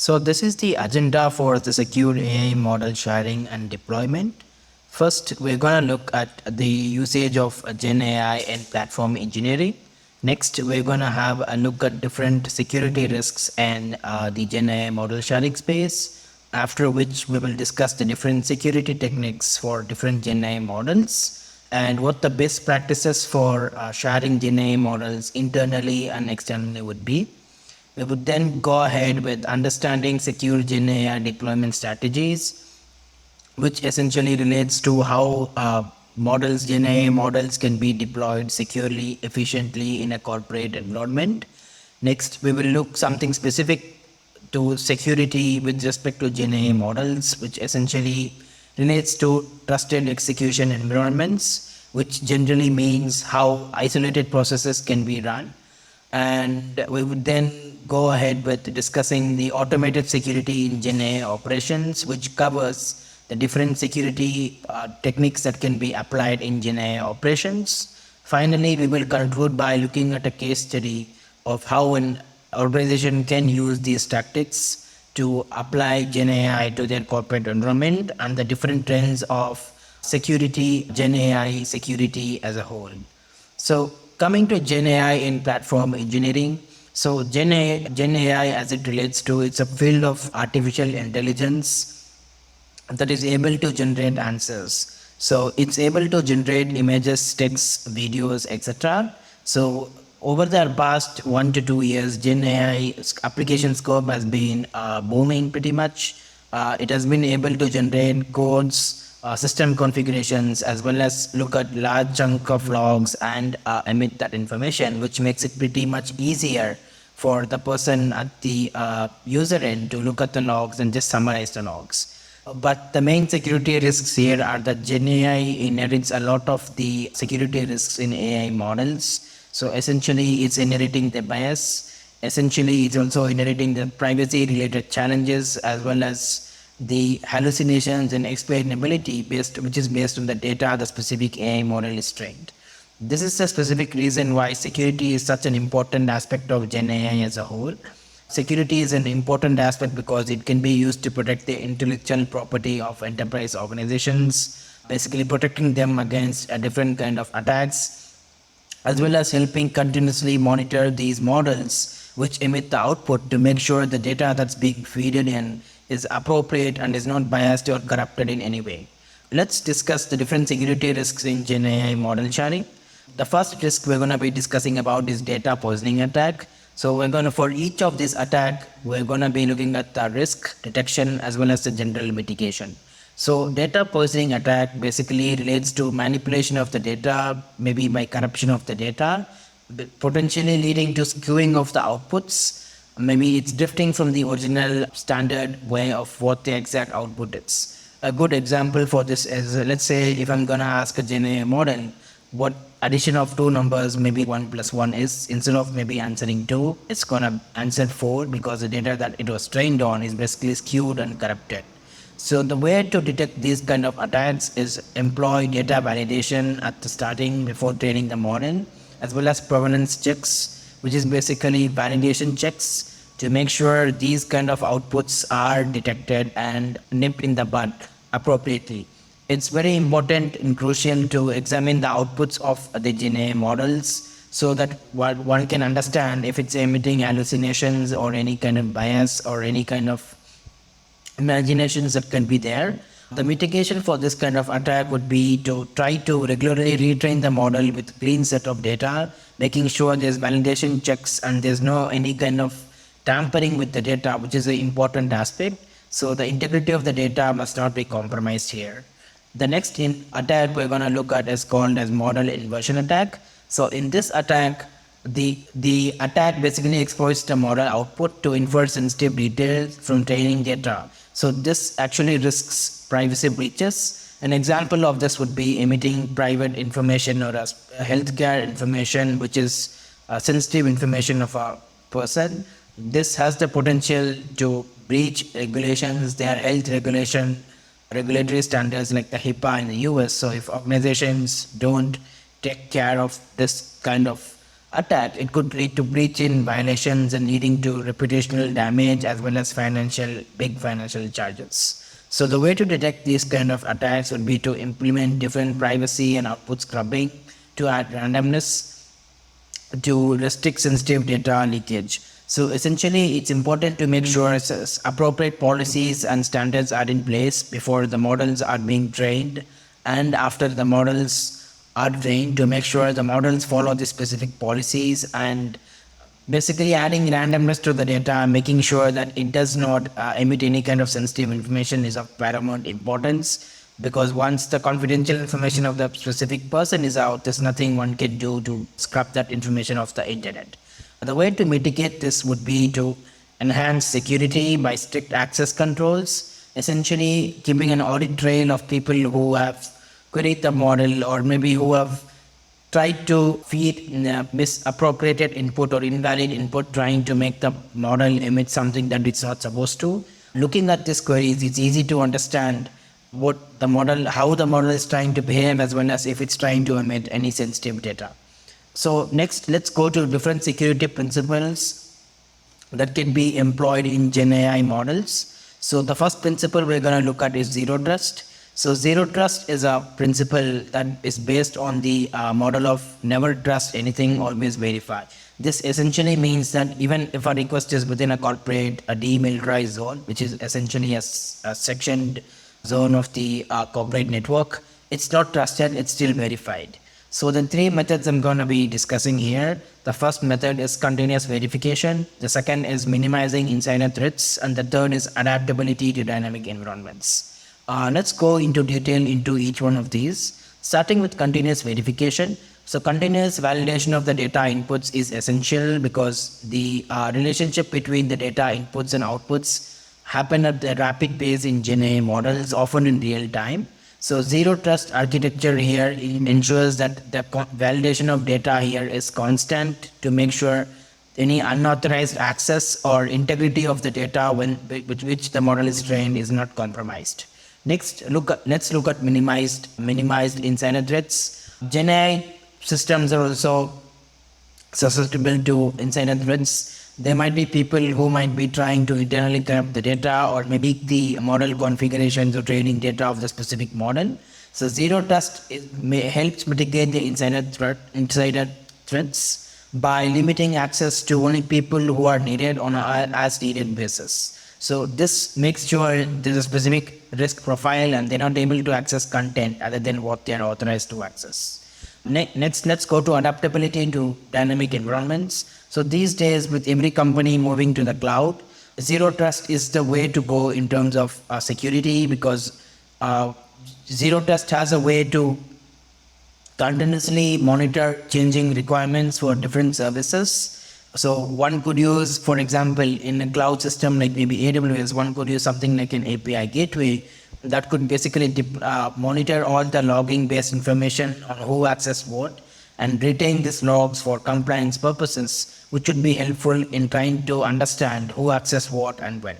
So this is the agenda for the secure AI model sharing and deployment. First, we're going to look at the usage of Gen AI in platform engineering. Next, we're going to have a look at different security risks and the Gen AI model sharing space. After which, we will discuss the different security techniques for different Gen AI models and what the best practices for sharing Gen AI models internally and externally would be. We would then go ahead with understanding secure Gen AI deployment strategies, which essentially relates to how Gen AI models can be deployed securely, efficiently in a corporate environment. Next, we will look something specific to security with respect to Gen AI models, which essentially relates to trusted execution environments, which generally means how isolated processes can be run. And we would then go ahead with discussing the automated security in Gen AI operations, which covers the different security techniques that can be applied in Gen AI operations. Finally, we will conclude by looking at a case study of how an organization can use these tactics to apply Gen AI to their corporate environment and the different trends of security, Gen AI security as a whole. So coming to Gen AI in platform engineering, so Gen AI as it relates to, it's a field of artificial intelligence that is able to generate answers. So it's able to generate images, text, videos, etc. So over the past 1 to 2 years, Gen AI application scope has been booming pretty much. It has been able to generate codes, system configurations, as well as look at large chunk of logs and emit that information, which makes it pretty much easier for the person at the user end to look at the logs and just summarize the logs. But the main security risks here are that Gen AI inherits a lot of the security risks in AI models. So essentially, it's inheriting the bias. Essentially, it's also inheriting the privacy related challenges as well as the hallucinations and explainability which is based on the data the specific AI model is trained. This is the specific reason why security is such an important aspect of Gen AI as a whole. Security is an important aspect because it can be used to protect the intellectual property of enterprise organizations, basically protecting them against a different kind of attacks, as well as helping continuously monitor these models which emit the output to make sure the data that's being fed in is appropriate and is not biased or corrupted in any way. Let's discuss the different security risks in Gen AI model sharing. The first risk we're going to be discussing about is data poisoning attack. So we're going to, for each of these attack, we're going to be looking at the risk detection as well as the general mitigation. So data poisoning attack basically relates to manipulation of the data, maybe by corruption of the data, potentially leading to skewing of the outputs. Maybe it's drifting from the original standard way of what the exact output is. A good example for this is, let's say if I'm going to ask a Gen AI model, what addition of two numbers, maybe 1 plus 1 is, instead of maybe answering 2, it's going to answer 4 because the data that it was trained on is basically skewed and corrupted. So the way to detect these kind of attacks is employ data validation at the starting before training the model, as well as provenance checks, which is basically validation checks to make sure these kind of outputs are detected and nipped in the bud appropriately. It's very important and crucial to examine the outputs of the Gen AI models so that one can understand if it's emitting hallucinations or any kind of bias or any kind of imaginations that can be there. The mitigation for this kind of attack would be to try to regularly retrain the model with clean set of data, making sure there's validation checks and there's no any kind of tampering with the data, which is an important aspect. So the integrity of the data must not be compromised here. The next attack we're going to look at is called as model inversion attack. So in this attack, the attack basically exploits the model output to infer sensitive details from training data. So this actually risks privacy breaches. An example of this would be emitting private information or healthcare information, which is sensitive information of a person. This has the potential to breach regulations, their health regulatory standards like the HIPAA in the US. So if organizations don't take care of this kind of attack, it could lead to breach in violations and leading to reputational damage as well as big financial charges. So the way to detect these kind of attacks would be to implement different privacy and output scrubbing, to add randomness, to restrict sensitive data leakage. So essentially, it's important to make sure appropriate policies and standards are in place before the models are being trained and after the models are trained, to make sure the models follow the specific policies, and basically adding randomness to the data, making sure that it does not emit any kind of sensitive information is of paramount importance, because once the confidential information of the specific person is out, there's nothing one can do to scrub that information off the internet. The way to mitigate this would be to enhance security by strict access controls, essentially keeping an audit trail of people who have queried the model or maybe who have tried to feed misappropriated input or invalid input, trying to make the model emit something that it's not supposed to. Looking at these queries, it's easy to understand how the model is trying to behave, as well as if it's trying to emit any sensitive data. So next, let's go to different security principles that can be employed in Gen AI models. So the first principle we're going to look at is zero trust. So zero trust is a principle that is based on the model of never trust anything, always verify. This essentially means that even if a request is within a demilitarized zone, which is essentially a sectioned zone of the corporate network, it's not trusted, it's still verified. So the three methods I'm going to be discussing here. The first method is continuous verification. The second is minimizing insider threats. And the third is adaptability to dynamic environments. Let's go into detail into each one of these, starting with continuous verification. So continuous validation of the data inputs is essential because the relationship between the data inputs and outputs happen at a rapid pace in Gen AI models, often in real time. So zero trust architecture here ensures that the validation of data here is constant to make sure any unauthorized access or integrity of the data with which the model is trained is not compromised. Next, let's look at minimized insider threats. Gen AI systems are also susceptible to insider threats. There might be people who might be trying to internally corrupt the data or maybe the model configurations or training data of the specific model. So zero trust helps mitigate the insider threats by limiting access to only people who are needed on an as needed basis. So this makes sure there's a specific risk profile and they're not able to access content other than what they are authorized to access. Next, let's go to adaptability into dynamic environments. So these days, with every company moving to the cloud, zero trust is the way to go in terms of security, because zero trust has a way to continuously monitor changing requirements for different services. So one could use, for example, in a cloud system like maybe AWS, one could use something like an API gateway that could basically monitor all the logging based information on who accessed what and retain these logs for compliance purposes, which would be helpful in trying to understand who accessed what and when.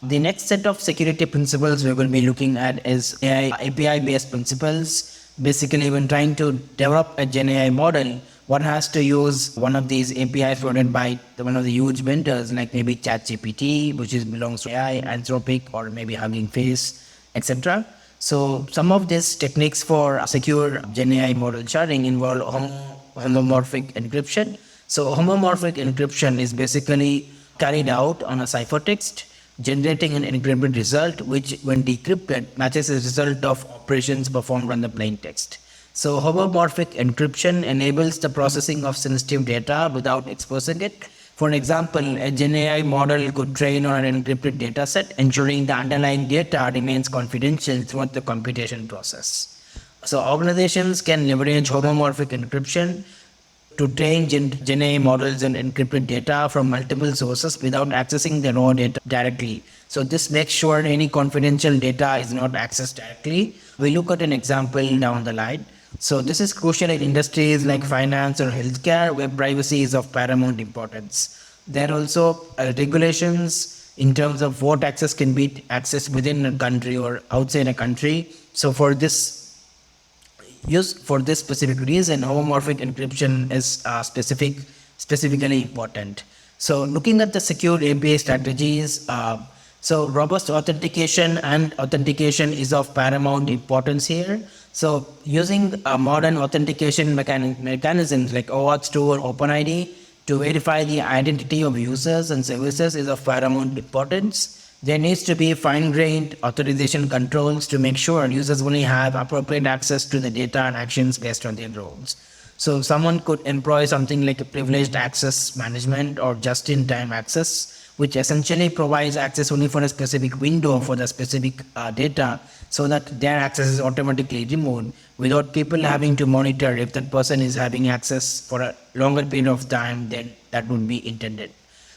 The next set of security principles we're going to be looking at is API based principles. Basically, when trying to develop a Gen AI model, one has to use one of these APIs provided by one of the huge vendors, like maybe ChatGPT, which belongs to AI, Anthropic, or maybe Hugging Face, etc. So some of these techniques for secure Gen AI model sharing involve homomorphic encryption. So homomorphic encryption is basically carried out on a ciphertext, generating an encrypted result, which when decrypted matches the result of operations performed on the plain text. So homomorphic encryption enables the processing of sensitive data without exposing it. For example, a Gen AI model could train on an encrypted data set, ensuring the underlying data remains confidential throughout the computation process. So organizations can leverage homomorphic encryption to train Gen AI models on encrypted data from multiple sources without accessing the raw data directly. So this makes sure any confidential data is not accessed directly. We look at an example down the line. So this is crucial in industries like finance or healthcare, where privacy is of paramount importance. There are also regulations in terms of what access can be accessed within a country or outside a country. So for this specific reason, homomorphic encryption is specific specifically important. So looking at the secure API strategies, so robust authentication is of paramount importance here. So using modern authentication mechanisms like OAuth2 or OpenID to verify the identity of users and services is of paramount importance. There needs to be fine-grained authorization controls to make sure users only have appropriate access to the data and actions based on their roles. So someone could employ something like a privileged access management or just-in-time access, which essentially provides access only for a specific window for the specific data, so that their access is automatically removed without people having to monitor if that person is having access for a longer period of time than that would be intended.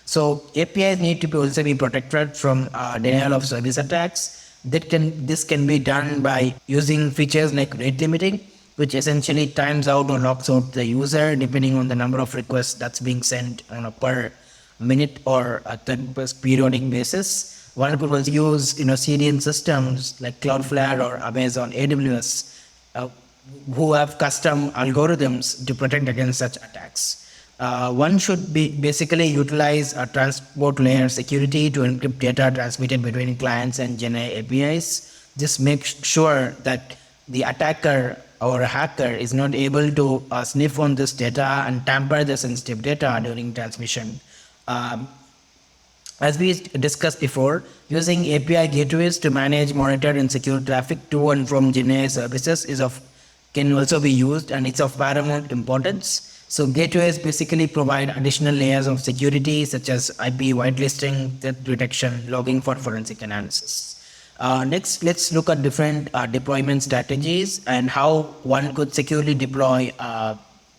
So APIs need to be also be protected from denial of service attacks. This can be done by using features like rate limiting, which essentially times out or locks out the user depending on the number of requests that's being sent on a per minute or a periodic basis. One could also use CDN systems like Cloudflare or Amazon AWS, who have custom algorithms to protect against such attacks. One should be basically utilize a transport layer security to encrypt data transmitted between clients and GenAI APIs. This makes sure that the attacker or a hacker is not able to sniff on this data and tamper the sensitive data during transmission. As we discussed before, using API gateways to manage, monitor, and secure traffic to and from GenAI services can also be used, and it's of paramount importance. So gateways basically provide additional layers of security such as IP whitelisting, threat detection, logging for forensic analysis. Next, let's look at different deployment strategies and how one could securely deploy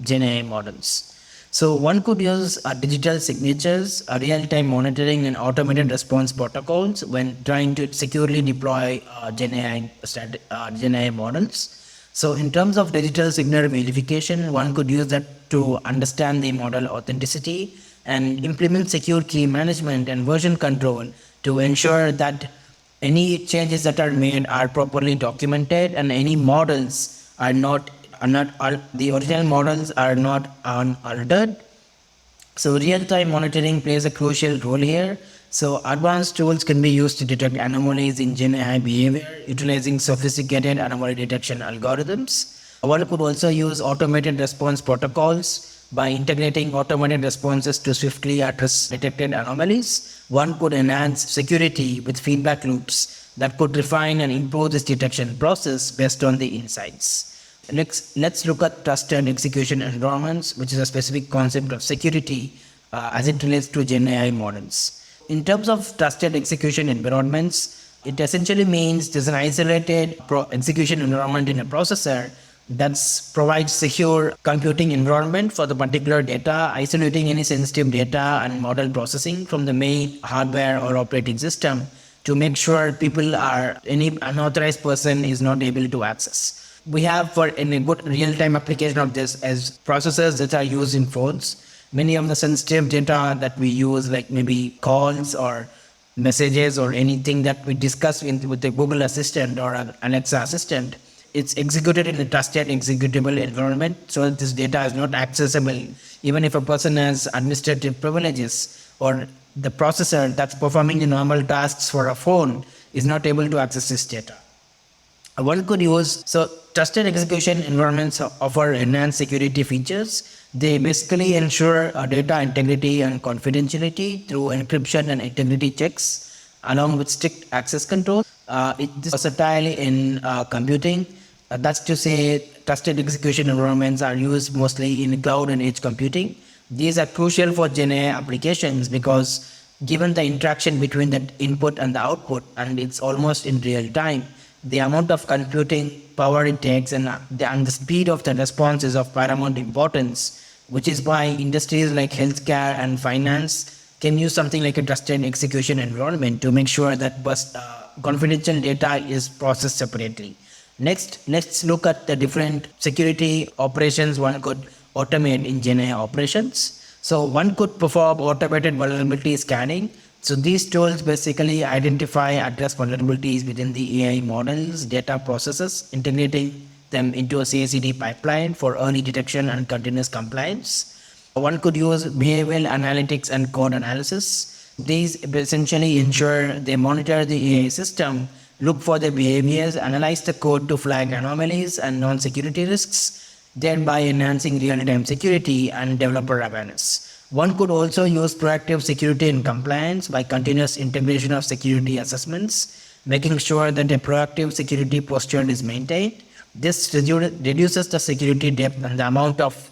GenAI models. So one could use digital signatures, real-time monitoring, and automated response protocols when trying to securely deploy GenAI models. So in terms of digital signature verification, one could use that to understand the model authenticity and implement secure key management and version control to ensure that any changes that are made are properly documented and any models are not the original models are not unaltered. So real-time monitoring plays a crucial role here. So advanced tools can be used to detect anomalies in GenAI behavior utilizing sophisticated anomaly detection algorithms. One could also use automated response protocols by integrating automated responses to swiftly address detected anomalies. One could enhance security with feedback loops that could refine and improve this detection process based on the insights. Next, let's look at trusted execution environments, which is a specific concept of security as it relates to GenAI models. In terms of trusted execution environments, it essentially means there's an isolated execution environment in a processor that provides secure computing environment for the particular data, isolating any sensitive data and model processing from the main hardware or operating system to make sure any unauthorized person is not able to access. We have in a good real-time application of this as processors that are used in phones. Many of the sensitive data that we use, like maybe calls or messages or anything that we discuss with the Google Assistant or an Alexa Assistant, it's executed in a trusted executable environment so that this data is not accessible even if a person has administrative privileges or the processor that's performing the normal tasks for a phone is not able to access this data. One could use, so trusted execution environments offer enhanced security features. They basically ensure data integrity and confidentiality through encryption and integrity checks, along with strict access control. It's versatile in computing. That's to say, trusted execution environments are used mostly in cloud and edge computing. These are crucial for GenAI applications because given the interaction between the input and the output, and it's almost in real time, the amount of computing power it takes and the speed of the response is of paramount importance, which is why industries like healthcare and finance can use something like a trusted execution environment to make sure that confidential data is processed separately. Next, let's look at the different security operations one could automate in GenAI operations. So one could perform automated vulnerability scanning. So these tools basically identify, address vulnerabilities within the AI models, data processes, integrating them into a CI/CD pipeline for early detection and continuous compliance. One could use behavioral analytics and code analysis. These essentially ensure they monitor the AI system, look for the behaviors, analyze the code to flag anomalies and non-security risks, thereby enhancing real-time security and developer awareness. One could also use proactive security and compliance by continuous integration of security assessments, making sure that a proactive security posture is maintained. This reduces the security depth and the amount of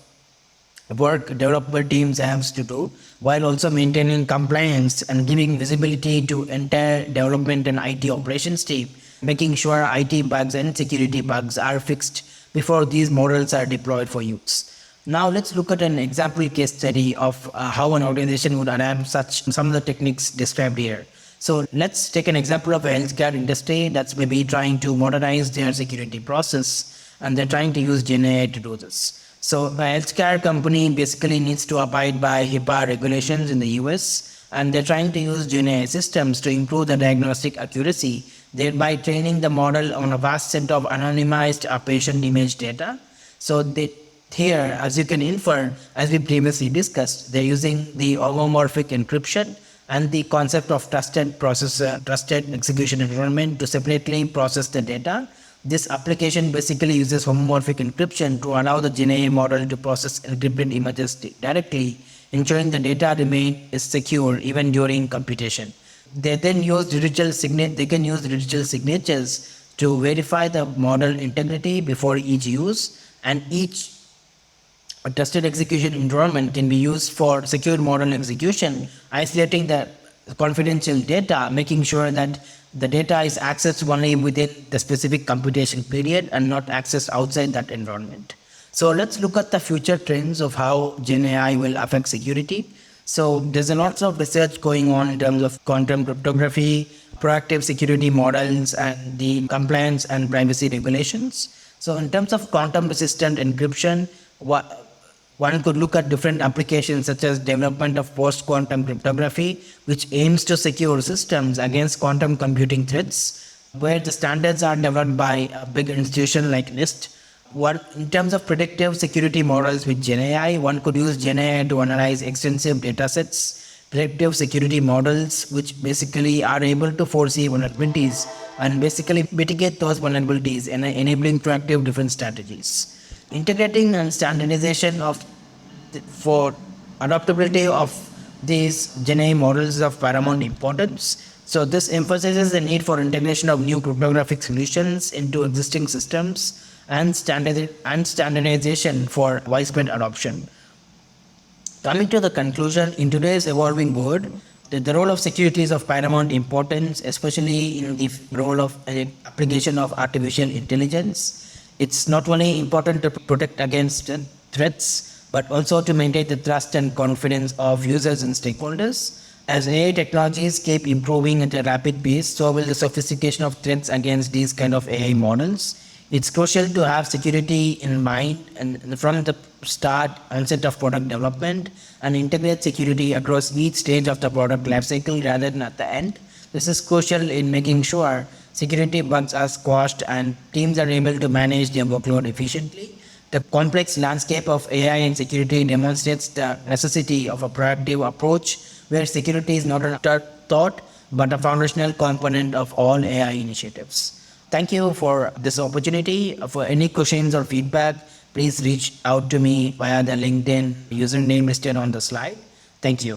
work developer teams have to do, while also maintaining compliance and giving visibility to entire development and IT operations team, making sure IT bugs and security bugs are fixed before these models are deployed for use. Now let's look at an example case study of how an organization would adapt such some of the techniques described here. So let's take an example of a healthcare industry that's maybe trying to modernize their security process, and they're trying to use GenAI to do this. So a healthcare company basically needs to abide by HIPAA regulations in the US, and they're trying to use GenAI systems to improve the diagnostic accuracy, thereby training the model on a vast set of anonymized patient image data. So here, as you can infer, as we previously discussed, they're using the homomorphic encryption and the concept of trusted execution environment to separately process the data. This application basically uses homomorphic encryption to allow the GenAI model to process encrypted images directly, ensuring the data is secure even during computation. They then use digital signatures to verify the model integrity before each use, and each trusted execution environment can be used for secure model execution, isolating the confidential data, making sure that the data is accessed only within the specific computation period and not accessed outside that environment. So let's look at the future trends of how GenAI will affect security. So there's a lot of research going on in terms of quantum cryptography, proactive security models, and the compliance and privacy regulations. So in terms of quantum resistant encryption, one could look at different applications such as development of post-quantum cryptography, which aims to secure systems against quantum computing threats, where the standards are developed by a big institution like NIST. In terms of predictive security models with GenAI, one could use GenAI to analyze extensive data sets, predictive security models, which basically are able to foresee vulnerabilities and basically mitigate those vulnerabilities and enabling proactive different strategies. Integrating and standardization for adaptability of these GenAI models is of paramount importance. So this emphasizes the need for integration of new cryptographic solutions into existing systems and standardization for widespread adoption. Coming to the conclusion, in today's evolving world, the role of security is of paramount importance, especially in the role of application of artificial intelligence. It's not only important to protect against threats, but also to maintain the trust and confidence of users and stakeholders. As AI technologies keep improving at a rapid pace, so will the sophistication of threats against these kind of AI models. It's crucial to have security in mind and from the start onset of product development, and integrate security across each stage of the product lifecycle rather than at the end. This is crucial in making sure security bugs are squashed and teams are able to manage their workload efficiently. The complex landscape of AI and security demonstrates the necessity of a proactive approach where security is not a thought but a foundational component of all AI initiatives. Thank you for this opportunity. For any questions or feedback, please reach out to me via the LinkedIn username listed on the slide. Thank you.